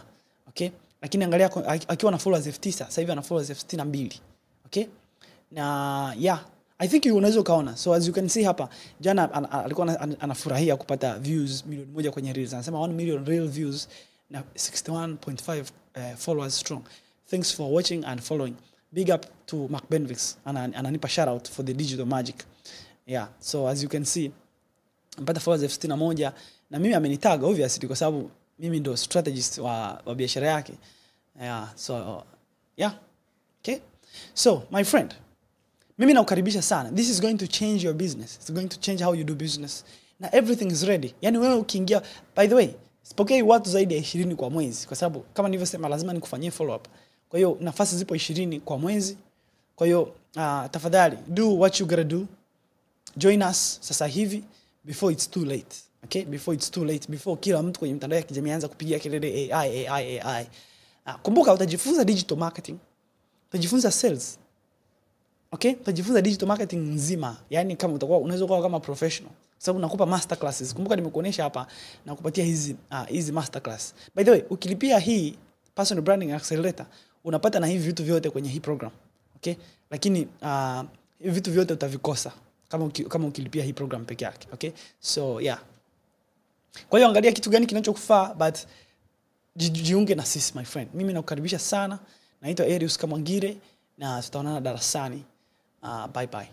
Okay? Lakini angalia akiwa na followers 9,000, sasa hivi ana followers 62,000. Okay? Na I think unaweza kaona. So as you can see hapa, jana alikuwa anafurahia kupata views 1,000,000 kwenye reels. Anasema 1 million real views na 61.5 followers strong. Thanks for watching and following. Big up to Mark Benvix. Ananipa shout out for the digital magic. So as you can see, mpata followers 61,000 na mimi amenitag obviously kwa sababu mimi ndo strategist wa biashara yake. Okay. So my friend, mimi nakukaribisha sana. This is going to change your business. It's going to change how you do business. Na everything is ready. Yani wewe ukiingia, by the way, sipokei watu zaidi ya 20 kwa mwezi kwa sababu kama nilivyosema lazima nikufanyie follow up. Kwa hiyo nafasi zipo 20 kwa mwezi. Kwa hiyo tafadhali do what you gotta do. Join us sasa hivi before it's too late. Okay? Before it's too late. Before kila mtu kwenye mtandao ya kijamii anza kupigia kelele AI. Kumbuka utajifunza digital marketing, utajifunza sales. Okay? Utajifunza digital marketing nzima. Yaani kama unaweza kuwa kama professional. Sababu nakupa master classes. Kumbuka nimekuonesha hapa na kupatia hizi master class. By the way, ukilipia hii personal branding accelerator, unapata na hivi vitu vyote kwenye hii program. Okay? Lakini hivi vitu vyote utavikosa kama ukilipia hii program peke yake. Okay? So, yeah. Kwa hiyo angalia kitu gani kinachokufaa, but jiunge na sisi my friend. Mimi nakukaribisha sana. Naitwa Erius Kamwangire na tutaonana darasani. Bye bye.